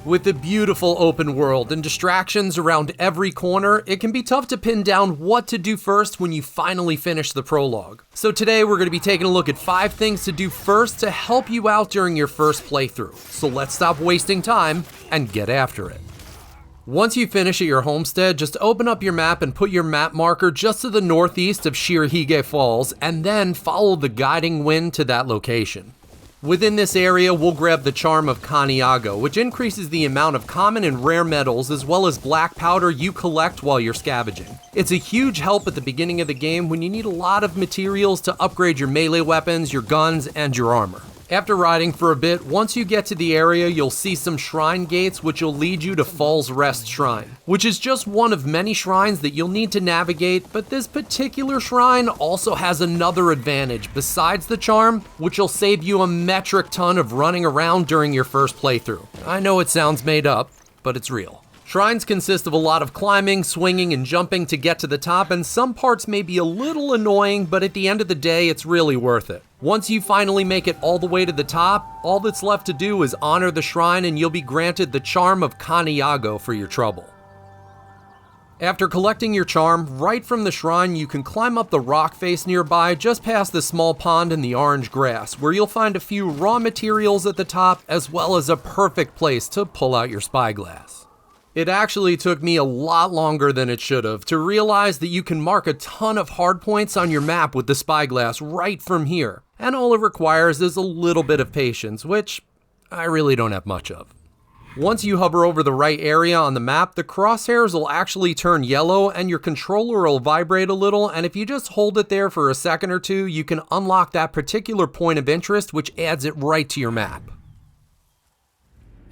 With the beautiful open world and distractions around every corner, it can be tough to pin down what to do first when you finally finish the prologue. So today we're going to be taking a look at 5 things to do first to help you out during your first playthrough. So let's stop wasting time and get after it. Once you finish at your homestead, just open up your map and put your map marker just to the northeast of Shirahige Falls, and then follow the guiding wind to that location. Within this area, we'll grab the charm of Kaneyago, which increases the amount of common and rare metals as well as black powder you collect while you're scavenging. It's a huge help at the beginning of the game when you need a lot of materials to upgrade your melee weapons, your guns, and your armor. After riding for a bit, once you get to the area, you'll see some shrine gates which will lead you to Fall's Rest Shrine, which is just one of many shrines that you'll need to navigate, but this particular shrine also has another advantage besides the charm, which will save you a metric ton of running around during your first playthrough. I know it sounds made up, but it's real. Shrines consist of a lot of climbing, swinging, and jumping to get to the top, and some parts may be a little annoying, but at the end of the day, it's really worth it. Once you finally make it all the way to the top, all that's left to do is honor the shrine and you'll be granted the charm of Kaneyago for your trouble. After collecting your charm, right from the shrine you can climb up the rock face nearby just past the small pond and the orange grass, where you'll find a few raw materials at the top as well as a perfect place to pull out your spyglass. It actually took me a lot longer than it should have to realize that you can mark a ton of hardpoints on your map with the spyglass right from here, and all it requires is a little bit of patience, which I really don't have much of. Once you hover over the right area on the map, the crosshairs will actually turn yellow and your controller will vibrate a little, and if you just hold it there for a second or two, you can unlock that particular point of interest, which adds it right to your map.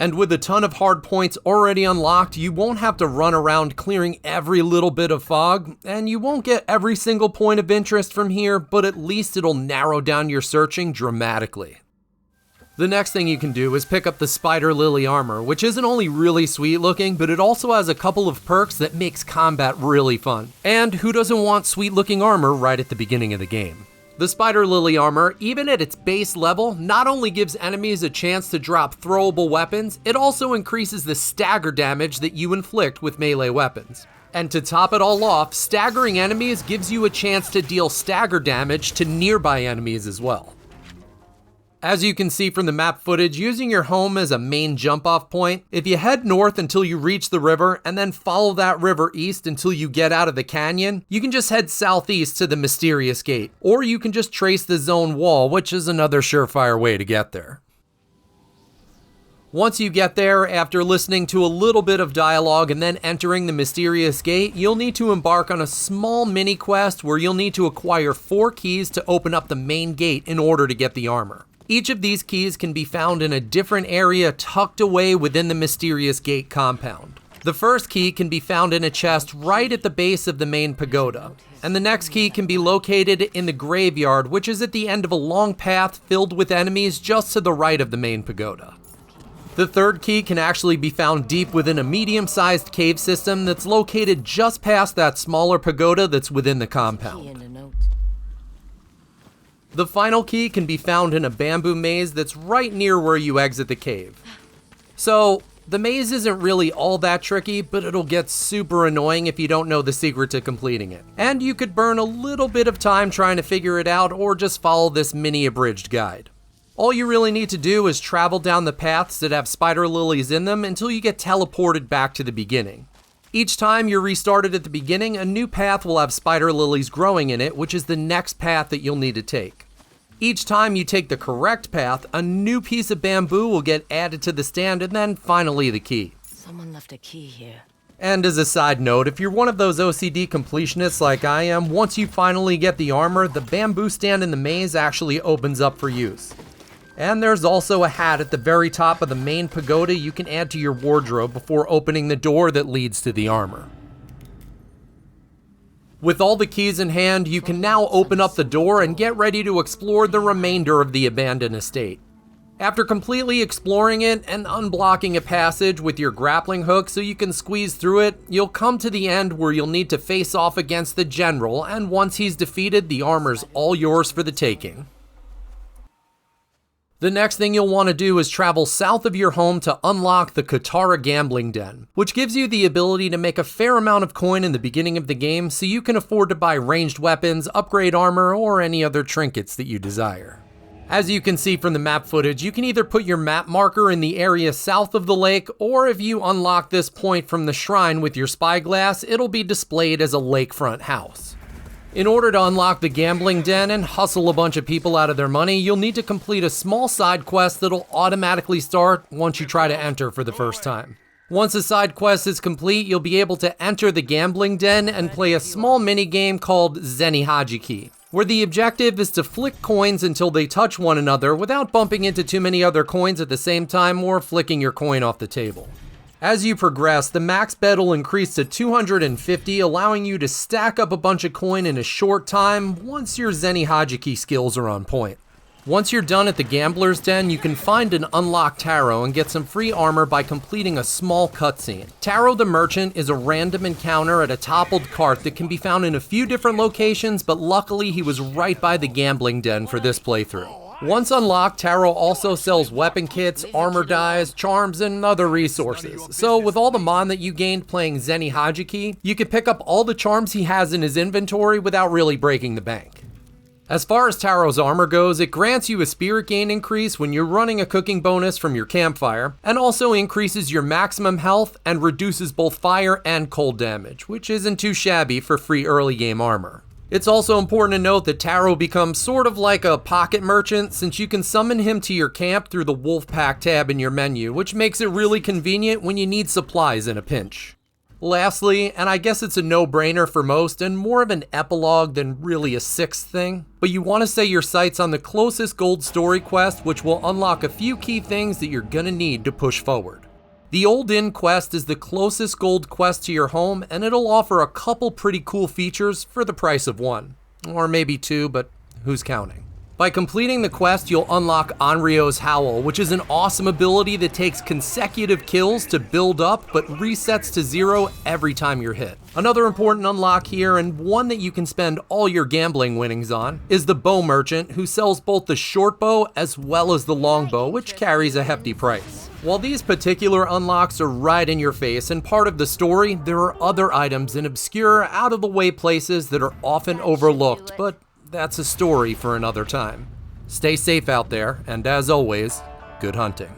And with a ton of hard points already unlocked, you won't have to run around clearing every little bit of fog, and you won't get every single point of interest from here, but at least it'll narrow down your searching dramatically. The next thing you can do is pick up the Spider Lily armor, which isn't only really sweet looking, but it also has a couple of perks that makes combat really fun. And who doesn't want sweet looking armor right at the beginning of the game? The Spider Lily armor, even at its base level, not only gives enemies a chance to drop throwable weapons, it also increases the stagger damage that you inflict with melee weapons. And to top it all off, staggering enemies gives you a chance to deal stagger damage to nearby enemies as well. As you can see from the map footage, using your home as a main jump-off point, if you head north until you reach the river and then follow that river east until you get out of the canyon, you can just head southeast to the mysterious gate, or you can just trace the zone wall, which is another surefire way to get there. Once you get there, after listening to a little bit of dialogue and then entering the mysterious gate, you'll need to embark on a small mini quest where you'll need to acquire 4 keys to open up the main gate in order to get the armor. Each of these keys can be found in a different area tucked away within the mysterious gate compound. The first key can be found in a chest right at the base of the main pagoda, and the next key can be located in the graveyard, which is at the end of a long path filled with enemies just to the right of the main pagoda. The third key can actually be found deep within a medium-sized cave system that's located just past that smaller pagoda that's within the compound. The final key can be found in a bamboo maze that's right near where you exit the cave. So, the maze isn't really all that tricky, but it'll get super annoying if you don't know the secret to completing it. And you could burn a little bit of time trying to figure it out, or just follow this mini abridged guide. All you really need to do is travel down the paths that have spider lilies in them until you get teleported back to the beginning. Each time you're restarted at the beginning, a new path will have spider lilies growing in it, which is the next path that you'll need to take. Each time you take the correct path, a new piece of bamboo will get added to the stand, and then finally the key. Someone left a key here. And as a side note, if you're one of those OCD completionists like I am, once you finally get the armor, the bamboo stand in the maze actually opens up for use. And there's also a hat at the very top of the main pagoda you can add to your wardrobe before opening the door that leads to the armor. With all the keys in hand, you can now open up the door and get ready to explore the remainder of the abandoned estate. After completely exploring it and unblocking a passage with your grappling hook so you can squeeze through it, you'll come to the end where you'll need to face off against the general, and once he's defeated, the armor's all yours for the taking. The next thing you'll want to do is travel south of your home to unlock the Katara Gambling Den, which gives you the ability to make a fair amount of coin in the beginning of the game so you can afford to buy ranged weapons, upgrade armor, or any other trinkets that you desire. As you can see from the map footage, you can either put your map marker in the area south of the lake, or if you unlock this point from the shrine with your spyglass, it'll be displayed as a lakefront house. In order to unlock the gambling den and hustle a bunch of people out of their money, you'll need to complete a small side quest that'll automatically start once you try to enter for the first time. Once a side quest is complete, you'll be able to enter the gambling den and play a small mini-game called Zeni Hajiki, where the objective is to flick coins until they touch one another without bumping into too many other coins at the same time or flicking your coin off the table. As you progress, the max bet will increase to 250, allowing you to stack up a bunch of coin in a short time once your Zeni Hajiki skills are on point. Once you're done at the Gambler's Den, you can find and unlock Taro and get some free armor by completing a small cutscene. Taro the Merchant is a random encounter at a toppled cart that can be found in a few different locations, but luckily he was right by the Gambling Den for this playthrough. Once unlocked, Taro also sells weapon kits, armor dyes, charms, and other resources. So with all the mon that you gained playing Zeni Hajiki, you can pick up all the charms he has in his inventory without really breaking the bank. As far as Taro's armor goes, it grants you a spirit gain increase when you're running a cooking bonus from your campfire, and also increases your maximum health and reduces both fire and cold damage, which isn't too shabby for free early game armor. It's also important to note that Taro becomes sort of like a pocket merchant since you can summon him to your camp through the Wolfpack tab in your menu, which makes it really convenient when you need supplies in a pinch. Lastly, and I guess it's a no-brainer for most and more of an epilogue than really a sixth thing, but you want to set your sights on the closest gold story quest, which will unlock a few key things that you're gonna need to push forward. The Old Inn quest is the closest gold quest to your home, and it'll offer a couple pretty cool features for the price of one. Or maybe two, but who's counting? By completing the quest, you'll unlock Onryo's Howl, which is an awesome ability that takes consecutive kills to build up, but resets to 0 every time you're hit. Another important unlock here, and one that you can spend all your gambling winnings on, is the Bow Merchant, who sells both the short bow as well as the long bow, which carries a hefty price. While these particular unlocks are right in your face and part of the story, there are other items in obscure, out-of-the-way places that are often overlooked, but that's a story for another time. Stay safe out there, and as always, good hunting.